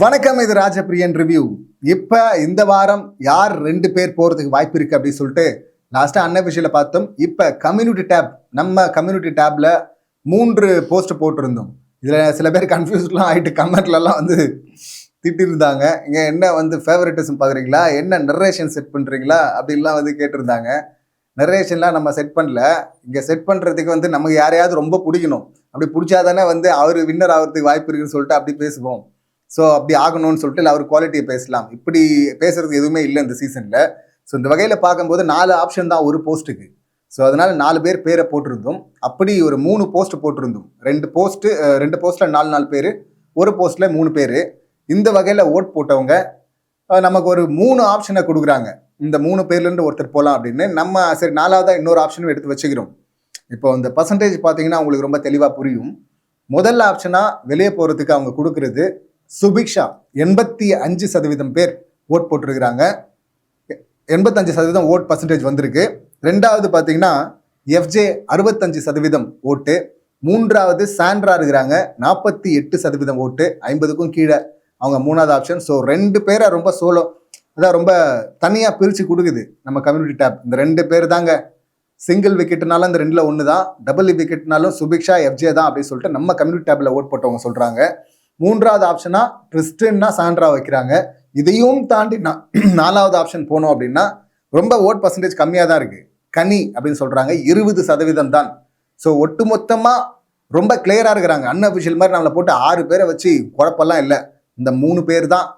வணக்கம், இது ராஜபிரியன் ரிவ்யூ. இப்ப இந்த வாரம் யார் 2 பேர் போறதுக்கு வாய்ப்பு இருக்கு அப்படின்னு சொல்லிட்டு லாஸ்டா அன்அஃபிஷியல பார்த்தோம். இப்ப கம்யூனிட்டி டேப், நம்ம கம்யூனிட்டி டேப்ல 3 போஸ்ட் போட்டிருந்தோம். இதுல சில பேர் கன்ஃபியூஸ்லாம் ஆயிட்டு கமெண்ட்ல எல்லாம் வந்து திட்டிருந்தாங்க. இங்க என்ன வந்து ஃபேவரட்டிசம் பாக்குறீங்களா, என்ன நரேஷன் செட் பண்றீங்களா அப்படின்லாம் வந்து கேட்டிருந்தாங்க. நரேஷன்லாம் நம்ம செட் பண்ணல. இங்க செட் பண்றதுக்கு வந்து நமக்கு யாரையாவது ரொம்ப பிடிக்கணும். அப்படி பிடிச்சாதானே வந்து அவர் வின்னர் ஆகிறதுக்கு வாய்ப்பு இருக்குன்னு சொல்லிட்டு அப்படி பேசுவோம். ஸோ அப்படி ஆகணும்னு சொல்லிட்டு இல்லை அவர் குவாலிட்டியை பேசலாம். இப்படி பேசுறது எதுவுமே இல்லை இந்த சீசனில். ஸோ இந்த வகையில் பார்க்கும்போது 4 ஆப்ஷன் தான் ஒரு போஸ்ட்டுக்கு. ஸோ அதனால 4 பேர் பேரை போட்டிருந்தோம். அப்படி ஒரு 3 போஸ்ட் போட்டிருந்தோம். 2 போஸ்ட்டில் 4 பேர், ஒரு போஸ்ட்டில் 3 பேர். இந்த வகையில் ஓட் போட்டவங்க நமக்கு ஒரு 3 ஆப்ஷனை கொடுக்குறாங்க. இந்த 3 பேர்லேருந்து ஒருத்தர் போகலாம் அப்படின்னு. நம்ம சரி 4வதாக இன்னொரு ஆப்ஷனும் எடுத்து வச்சுக்கிறோம். இப்போ இந்த பர்சன்டேஜ் பார்த்தீங்கன்னா உங்களுக்கு ரொம்ப தெளிவாக புரியும். முதல் ஆப்ஷனாக வெளியே போகிறதுக்கு அவங்க கொடுக்குறது சுபிக்ஷா. 85% பேர் ஓட் போட்டிருக்கிறாங்க. 85% ஓட் பர்சன்டேஜ் வந்திருக்கு. 2வது பார்த்தீங்கன்னா எஃப்ஜே 65% ஓட்டு. 3வது சாண்ட்ரா இருக்கிறாங்க 48% ஓட்டு, 50க்கும் கீழே அவங்க 3வது ஆப்ஷன். ஸோ 2 பேரை ரொம்ப சோலோ, அதான் ரொம்ப தனியாக பிரித்து கொடுக்குது நம்ம கம்யூனிட்டி டேப். இந்த 2 பேர் தாங்க. சிங்கிள் விக்கெட்னாலும் இந்த 2ல் 1 தான், டபுள் விக்கெட்னாலும் சுபிக்ஷா எஃப்ஜே தான் அப்படின்னு சொல்லிட்டு நம்ம கம்யூனிட்டி டேப்ல ஓட் போட்டவங்க சொல்றாங்க. 3வது ஆப்ஷனா ட்ரிஸ்டன்னா சாண்ட்ரா வைக்கிறாங்க. இதையும் தாண்டி 4வது ஆப்ஷன் போனோம் அப்படின்னா ரொம்ப ஓட் பர்சன்டேஜ் கம்மியாக தான் இருக்கு. கனி அப்படின்னு சொல்றாங்க 20% தான். ஸோ ஒட்டுமொத்தமா ரொம்ப கிளியரா இருக்கிறாங்க. அன்அஃபிஷியல் மாதிரி நம்மளை போட்டு 6 பேரை வச்சு குழப்பெல்லாம் இல்லை. இந்த 3 பேர் தான்.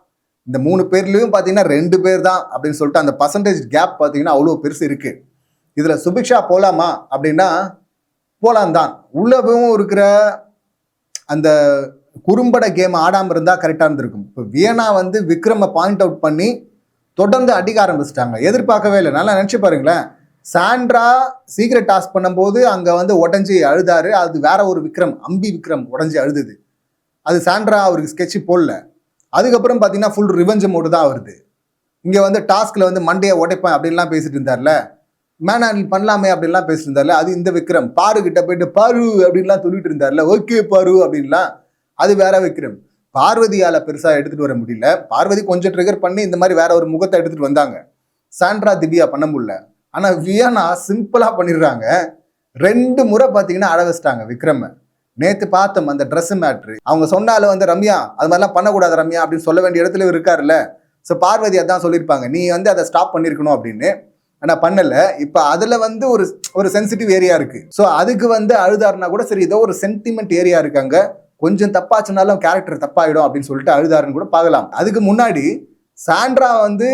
இந்த 3 பேர்லயும் பார்த்தீங்கன்னா 2 பேர் தான் அப்படின்னு சொல்லிட்டு அந்த பர்சன்டேஜ் கேப் பார்த்தீங்கன்னா அவ்வளோ பெருசு இருக்கு. இதுல சுபிக்ஷா போலாமா அப்படின்னா போலாம் தான். உள்ளவும் இருக்கிற அந்த குறும்பட கேம் ஆடாமல் இருந்தால் கரெக்டாக இருந்திருக்கும். இப்போ வியனா வந்து விக்ரமை பாயிண்ட் அவுட் பண்ணி தொடர்ந்து அடிக்க ஆரம்பிச்சிட்டாங்க. எதிர்பார்க்கவே இல்லை. நல்லா நினச்சி பாருங்களேன். சாண்ட்ரா சீக்ரெட் டாஸ்க் பண்ணும்போது அங்கே வந்து உடஞ்சி அழுதாரு. அது வேற ஒரு விக்ரம், அம்பி விக்ரம் உடஞ்சி அழுதுது. அது சாண்ட்ரா அவருக்கு ஸ்கெட்சு போடல. அதுக்கப்புறம் பார்த்தீங்கன்னா ஃபுல் ரிவெஞ்ச் மோடு தான் வருது. இங்கே வந்து டாஸ்கில் வந்து மண்டையை உடைப்பேன் அப்படின்லாம் பேசிட்டு இருந்தார்ல, மேன் ஹேண்டில் பண்ணலாமே அப்படின்லாம் பேசிட்டு இருந்தார்ல, அது இந்த விக்ரம். பாரு கிட்ட போயிட்டு பாரு அப்படின்லாம் சொல்லிட்டு இருந்தார்ல, ஓகே பாரு அப்படின்லாம், அது வேற விக்ரம். பார்வதியால பெருசா எடுத்துட்டு வர முடியல. பார்வதி கொஞ்சம் ட்ரிகர் பண்ணி இந்த மாதிரி வேற ஒரு முகத்தை எடுத்துட்டு வந்தாங்க. சாண்ட்ரா திவ்யா பண்ண முடியல. ஆனா வியனா சிம்பிளா பண்ணிடுறாங்க. 2 முறை பாத்தீங்கன்னா அழ வச்சிட்டாங்க விக்ரம். நேத்து பார்த்தோம் அந்த ட்ரெஸ் மேட்ரு. அவங்க சொன்னாலும் வந்து ரம்யா அது மாதிரிலாம் பண்ணக்கூடாது ரம்யா அப்படின்னு சொல்ல வேண்டிய இடத்துல இருக்காருல்ல. ஸோ பார்வதி அதான் சொல்லியிருப்பாங்க, நீ வந்து அதை ஸ்டாப் பண்ணிருக்கணும் அப்படின்னு. ஆனா பண்ணல. இப்ப அதுல வந்து ஒரு சென்சிட்டிவ் ஏரியா இருக்கு. ஸோ அதுக்கு வந்து அழுதாருன்னா கூட சரி, ஏதோ ஒரு சென்டிமெண்ட் ஏரியா இருக்காங்க, கொஞ்சம் தப்பாச்சுனாலும் கேரக்டர் தப்பாயிடும் அப்படின்னு சொல்லிட்டு அழுதாருன்னு கூட பார்க்கலாம். அதுக்கு முன்னாடி சாண்ட்ரா வந்து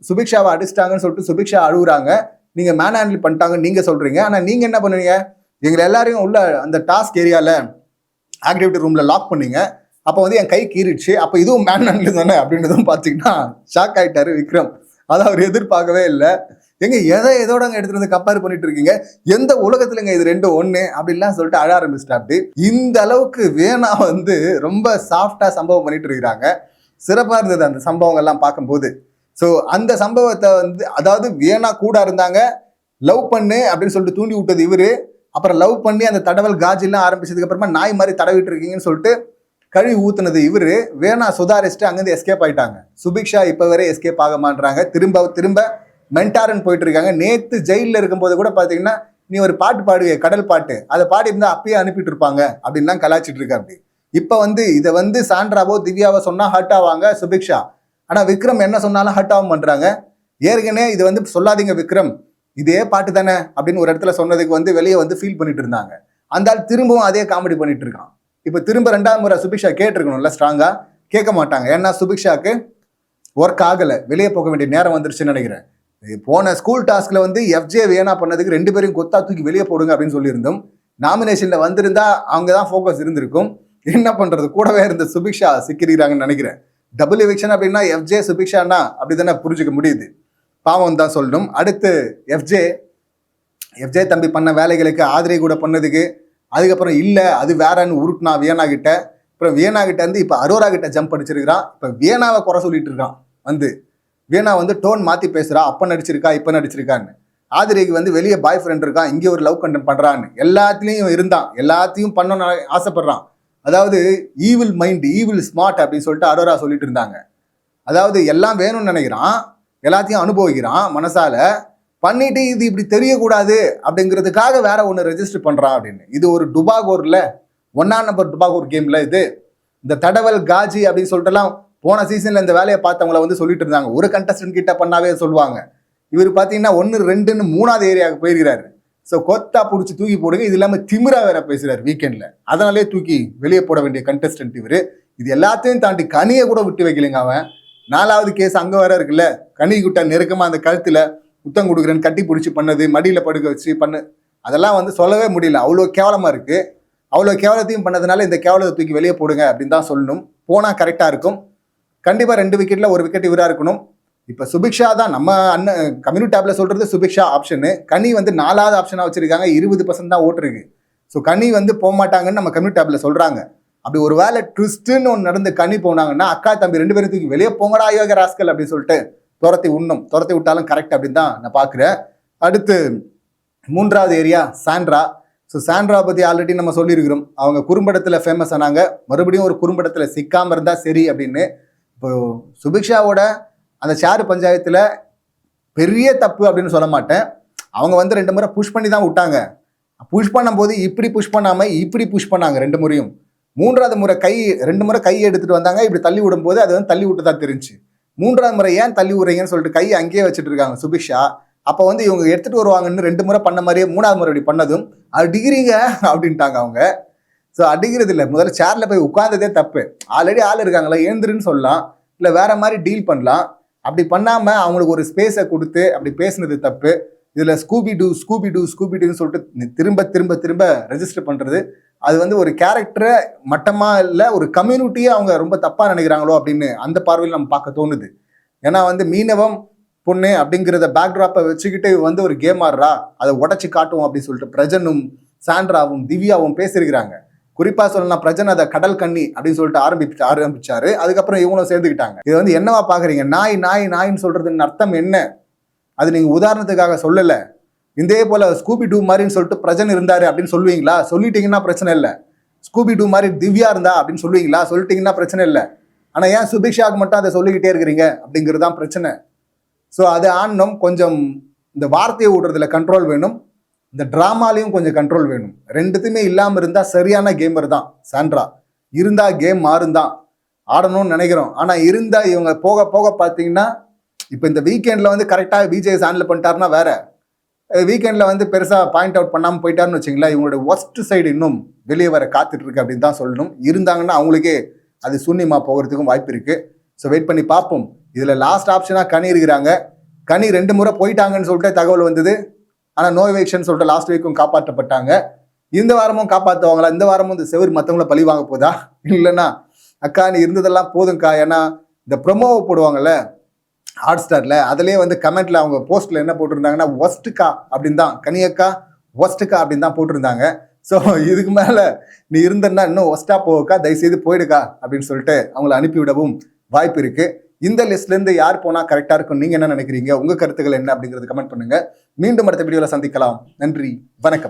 சுபிக்ஷாவை அடிச்சிட்டாங்கன்னு சொல்லிட்டு சுபிக்ஷா அழுகுறாங்க. நீங்க மேன் ஹேண்டில் பண்ணிட்டாங்கன்னு நீங்க சொல்றீங்க. ஆனா நீங்க என்ன பண்ணுவீங்க, எங்களை எல்லாரையும் உள்ள அந்த டாஸ்க் ஏரியால ஆக்டிவிட்டி ரூம்ல லாக் பண்ணீங்க. அப்போ வந்து என் கை கீறிடுச்சு. அப்போ இதுவும் மேன் ஹேண்டில் தானே அப்படின்றதும் பார்த்தீங்கன்னா ஷாக் ஆயிட்டாரு விக்ரம். அதை அவர் எதிர்பார்க்கவே இல்லை. எங்க எதோட எடுத்துட்டு வந்து கம்பேர் பண்ணிட்டு இருக்கீங்க, எந்த உலகத்துலங்க இது 2 ஒண்ணு அப்படின்லாம் சொல்லிட்டு அழ ஆரம்பிச்சிட்டா. அப்படி இந்த அளவுக்கு வேணா வந்து ரொம்ப சாஃப்டா சம்பவம் பண்ணிட்டு இருக்கிறாங்க. சிறப்பா இருந்தது அந்த சம்பவங்கள்லாம் பார்க்கும்போது. ஸோ அந்த சம்பவத்தை வந்து அதாவது வேணா கூட இருந்தாங்க, லவ் பண்ணு அப்படின்னு சொல்லிட்டு தூண்டி விட்டது இவரு. அப்புறம் லவ் பண்ணி அந்த தடவல் காஜெல்லாம் ஆரம்பிச்சதுக்கு அப்புறமா நாய் மாதிரி தடவிட்டு இருக்கீங்கன்னு சொல்லிட்டு கழுவி ஊத்துனது இவரு. வேணா சுதாரிச்சுட்டு அங்கிருந்து எஸ்கேப் ஆயிட்டாங்க. சுபிக்ஷா இப்ப வரை எஸ்கேப் ஆக மாட்டாங்க. திரும்ப மென்டாரன் போயிட்டு இருக்காங்க. நேத்து ஜெயிலில் இருக்கும்போது கூட பாத்தீங்கன்னா நீ ஒரு பாட்டு பாடுவே, கடல் பாட்டு, அதை பாடி இருந்தா அப்பயே அனுப்பிட்டு இருப்பாங்க அப்படின்லாம் கலாச்சிட்டு இருக்கா. அப்படி இப்ப வந்து இதை வந்து சாண்ட்ராவோ திவ்யாவோ சொன்னா ஹர்ட் ஆவாங்க சுபிக்ஷா. ஆனா விக்ரம் என்ன சொன்னாலும் ஹர்ட் ஆகும் பண்றாங்க. ஏற்கனவே இது வந்து சொல்லாதீங்க விக்ரம், இதே பாட்டு தானே அப்படின்னு ஒரு இடத்துல சொன்னதுக்கு வந்து வெளியே வந்து ஃபீல் பண்ணிட்டு இருந்தாங்க. அந்த ஆள் திரும்பவும் அதே காமெடி பண்ணிட்டு இருக்கான். இப்ப திரும்ப 2வது முறை சுபிக்ஷா கேட்டிருக்கணும்ல, ஸ்ட்ராங்கா கேட்க மாட்டாங்க. ஏன்னா சுபிக்ஷாக்கு ஒர்க் ஆகல, வெளியே போக வேண்டிய நேரம் வந்துருச்சுன்னு நினைக்கிறேன். போன ஸ்கூல் டாஸ்க்ல வந்து எஃப்ஜே வேணா பண்ணதுக்கு 2 பேரையும் கொத்தா தூக்கி வெளியே போடுங்க அப்படின்னு சொல்லியிருந்தோம். நாமினேஷன்ல வந்திருந்தா அவங்க தான் ஃபோக்கஸ் இருந்திருக்கும். என்ன பண்றது, கூடவே இருந்த சுபிக்ஷா சிக்கிறாங்கன்னு நினைக்கிறேன். டபுள் எவிக்ஷன் அப்படின்னா எஃப்ஜே சுபிக்ஷானா அப்படிதானே புரிஞ்சுக்க முடியுது. பாவம் தான் சொல்லணும். அடுத்து எஃப்ஜே தம்பி பண்ண வேலைகளுக்கு ஆதிரை கூட பண்ணதுக்கு, அதுக்கப்புறம் இல்லை அது வேறன்னு உருட்டுனா வியனா கிட்ட. அப்புறம் வியனா கிட்ட இருந்து இப்ப அரோரா கிட்ட ஜம்ப் அடிச்சிருக்கிறான். இப்ப வியனாவை குறை சொல்லிட்டு இருக்கான். வந்து வியனா வந்து டோன் மாத்தி பேசுறா, அப்ப நடிச்சிருக்கா இப்ப நடிச்சிருக்கான்னு. ஆதிரைக்கு வந்து வெளியே பாய் ஃப்ரெண்ட் இருக்கான், இங்கே ஒரு லவ் கண்டென்ட் பண்றான்னு எல்லாத்துலயும் இருந்தான். எல்லாத்தையும் பண்ணணும்னு ஆசைப்படுறான். அதாவது ஈவில் மைண்ட் ஈவில் ஸ்மார்ட் அப்படின்னு சொல்லிட்டு அரோரா சொல்லிட்டு இருந்தாங்க. அதாவது எல்லாம் வேணும்னு நினைக்கிறான், எல்லாத்தையும் அனுபவிக்கிறான் மனசால, பண்ணிட்டு இது இப்படி தெரியக்கூடாது அப்படிங்கிறதுக்காக வேற ஒன்று ரெஜிஸ்டர் பண்றான் அப்படின்னு. இது ஒரு டுபாகோர்ல 1ஆம் நம்பர் டுபாகோர் கேம்ல இது. இந்த தடவல் காஜி அப்படின்னு சொல்லிட்டுலாம் போன சீசன்ல இந்த வேலையை பார்த்தவங்கள வந்து சொல்லிட்டு இருந்தாங்க. ஒரு கண்டஸ்டன்ட் கிட்ட பண்ணாவே சொல்லுவாங்க. இவர் பார்த்தீங்கன்னா 1, 2ன்னு 3வது ஏரியாவுக்கு போயிருக்கிறாரு. ஸோ கொத்தா பிடிச்சி தூக்கி போடுங்க. இது இல்லாமல் திமிரா வேற பேசுறாரு வீக்கெண்ட்ல. அதனாலே தூக்கி வெளியே போட வேண்டிய கண்டஸ்டன்ட் இவர். இது எல்லாத்தையும் தாண்டி கனியை கூட விட்டு வைக்கலைங்க அவன். 4வது கேஸ் அங்கே வேற இருக்குல்ல, கனி கிட்ட நெருக்கமாக அந்த கழுத்துல புத்தம் கொடுக்குறேன்னு கட்டி பிடிச்சி பண்ணது, மடியில் படுக்க வச்சு பண்ணு, அதெல்லாம் வந்து சொல்லவே முடியல. அவ்வளோ கேவலமாக இருக்குது. அவ்வளோ கேவலத்தையும் பண்ணதுனால இந்த கேவலத்தை தூக்கி வெளியே போடுங்க அப்படின்னு தான் சொல்லணும். போனால் கரெக்டாக இருக்கும். கண்டிப்பாக 2 விக்கெட்டில் 1 விக்கெட் இவராக இருக்கணும். இப்போ சுபிக்ஷா தான் நம்ம அண்ணன் கம்யூனிட்டி டேப்ல சொல்கிறது சுபிக்ஷா ஆப்ஷனு. கனி வந்து 4வது ஆப்ஷனாக வச்சுருக்காங்க. 20% தான் ஓட்டு இருக்கு. ஸோ கனி வந்து போக மாட்டாங்கன்னு நம்ம கம்யூனிட்டி டேப்ல சொல்கிறாங்க. அப்படி ஒரு வேலை ட்விஸ்ட்டுன்னு ஒன்று நடந்து கனி போனாங்கன்னா அக்கா தம்பி 2 பேரும் தூக்கி வெளியே போங்கடா யோக ராஸ்கல் அப்படின்னு சொல்லிட்டு துரத்தி விட்டாலும் கரெக்ட் அப்படின்னு தான் நான் பார்க்குறேன். அடுத்து 3வது ஏரியா சாண்ட்ரா. ஸோ சாண்ட்ரா பற்றி ஆல்ரெடி நம்ம சொல்லியிருக்கிறோம். அவங்க குறும்படத்தில் ஃபேமஸ் ஆனாங்க. மறுபடியும் ஒரு குறும்படத்தில் சிக்காமல் இருந்தால் சரி அப்படின்னு. இப்போ சுபிக்ஷாவோட அந்த சேரு பஞ்சாயத்தில் பெரிய தப்பு அப்படின்னு சொல்ல மாட்டேன். அவங்க வந்து 2 முறை புஷ் பண்ணி தான் விட்டாங்க. புஷ் பண்ணும்போது இப்படி புஷ் பண்ணாமல் இப்படி புஷ் பண்ணாங்க 2 முறையும். 3வது முறை 2 முறை கையை எடுத்துகிட்டு வந்தாங்க. இப்படி தள்ளி விடும்போது அது வந்து தள்ளி விட்டு தான் தெரிஞ்சு. 3வது முறை ஏன் தள்ளி விடுறீங்கன்னு சொல்லிட்டு கையை அங்கேயே வச்சுட்டு இருக்காங்க சுபிக்ஷா. அப்போ வந்து இவங்க எடுத்துகிட்டு வருவாங்கன்னு 2 முறை பண்ண மாதிரியே 3வது முறை இப்படி பண்ணதும் அடிக்கிறீங்க அப்படின்ட்டாங்க அவங்க. ஸோ அடிக்கிறது இல்லை, முதல்ல சேரில் போய் உட்கார்ந்ததே தப்பு. ஆல்ரெடி ஆள் இருக்காங்களா, எழுந்துருன்னு சொல்லலாம், இல்லை வேற மாதிரி டீல் பண்ணலாம். அப்படி பண்ணாமல் அவங்களுக்கு ஒரு ஸ்பேஸை கொடுத்து அப்படி பேசுனது தப்பு. இதில் ஸ்கூபிடுன்னு சொல்லிட்டு திரும்ப திரும்ப திரும்ப ரெஜிஸ்டர் பண்ணுறது, அது வந்து ஒரு கேரக்டரை மட்டமாக இல்லை, ஒரு கம்யூனிட்டியை அவங்க ரொம்ப தப்பாக நினைக்கிறாங்களோ அப்படின்னு அந்த பார்வையில் நம்ம பார்க்க தோணுது. ஏன்னா வந்து மீனவம் பொண்ணு அப்படிங்கிறத பேக்ட்ராப்பை வச்சுக்கிட்டு வந்து ஒரு கேம் ஆடுறா, அதை உடச்சி காட்டுவோம் அப்படின்னு சொல்லிட்டு பிரஜனும் சாண்ட்ராவும் திவ்யாவும் பேசியிருக்கிறாங்க. குறிப்பாக சொல்லலாம், பிரஜன் அதை கடல் கண்ணி அப்படின்னு சொல்லிட்டு ஆரம்பிச்சாரு. அதுக்கப்புறம் இவங்களும் சேர்ந்துக்கிட்டாங்க. இதை வந்து என்னவா பார்க்குறீங்க? நாயின்னு சொல்றதுன்னு அர்த்தம் என்ன? அது நீங்கள் உதாரணத்துக்காக சொல்லலை. இதே போல் ஸ்கூபி டூ மாதிரின்னு சொல்லிட்டு பிரஜன் இருந்தாரு அப்படின்னு சொல்லுவீங்களா? சொல்லிட்டீங்கன்னா பிரச்சனை இல்லை. ஸ்கூபி டூ மாதிரி திவ்யா இருந்தா அப்படின்னு சொல்லுவீங்களா? சொல்லிட்டீங்கன்னா பிரச்சனை இல்லை. ஆனால் ஏன் சுபிக்ஷாவுக்கு மட்டும் அதை சொல்லிக்கிட்டே இருக்கிறீங்க அப்படிங்கிறது தான் பிரச்சனை. ஸோ அது ஆனும் கொஞ்சம் இந்த வார்த்தையை விடுறதுல கண்ட்ரோல் வேணும், இந்த ட்ராமாலையும் கொஞ்சம் கண்ட்ரோல் வேணும். 2த்துமே இல்லாமல் இருந்தால் சரியான கேமர் தான் சாண்ட்ரா. இருந்தால் கேம் மாறுந்தான் ஆடணும்னு நினைக்கிறோம். ஆனால் இருந்தால் இவங்க போக போக பார்த்தீங்கன்னா, இப்போ இந்த வீக்கெண்டில் வந்து கரெக்டாக விஜய் ஹேண்டில் பண்ணிட்டாருன்னா வேற, வீக்கெண்டில் வந்து பெருசாக பாயிண்ட் அவுட் பண்ணாமல் போயிட்டாருன்னு வச்சிங்களா, இவங்களோட ஒஸ்ட் சைடு இன்னும் வெளியே வர காத்துட்டு இருக்கு அப்படின்னு தான் சொல்லணும். இருந்தாங்கன்னா அவங்களுக்கே அது சூன்யமாக போகிறதுக்கும் வாய்ப்பு இருக்குது. ஸோ வெயிட் பண்ணி பார்ப்போம். இதில் லாஸ்ட் ஆப்ஷனாக கனி இருக்கிறாங்க. கனி 2 முறை போயிட்டாங்கன்னு சொல்லிட்டு தகவல் வந்தது. ஆனால் நோ எவிக்ஷன் சொல்லிட்டு லாஸ்ட் வீக்கும் காப்பாற்றப்பட்டாங்க. இந்த வாரமும் காப்பாற்றுவாங்களா? இந்த வாரமும் இந்த செவர் மற்றவங்கள பழி வாங்க போதா? இல்லைன்னா அக்கா நீ இருந்ததெல்லாம் போதும்க்கா. ஏன்னா இந்த ப்ரொமோவை போடுவாங்கல்ல ஹாட் ஸ்டாரில், அதுலேயே வந்து கமெண்ட்டில் அவங்க போஸ்ட்டில் என்ன போட்டிருந்தாங்கன்னா ஒஸ்ட்டுக்கா அப்படின்னு தான், கனியக்கா ஒஸ்ட்டுக்கா அப்படின்னு தான் போட்டிருந்தாங்க. ஸோ இதுக்கு மேலே நீ இருந்தன்னா இன்னும் ஒஸ்ட்டாக போகக்கா, தயவுசெய்து போயிடுக்கா அப்படின்னு சொல்லிட்டு அவங்கள அனுப்பிவிடவும் வாய்ப்பு இருக்குது. இந்த லிஸ்ட்லேருந்து யார் போனால் கரெக்டாக இருக்கும், நீங்கள் என்ன நினைக்கிறீங்க? உங்கள் கருத்துக்கள் என்ன அப்படிங்கிறது கமெண்ட் பண்ணுங்கள். மீண்டும் அடுத்த வீடியோவில் சந்திக்கலாம். நன்றி, வணக்கம்.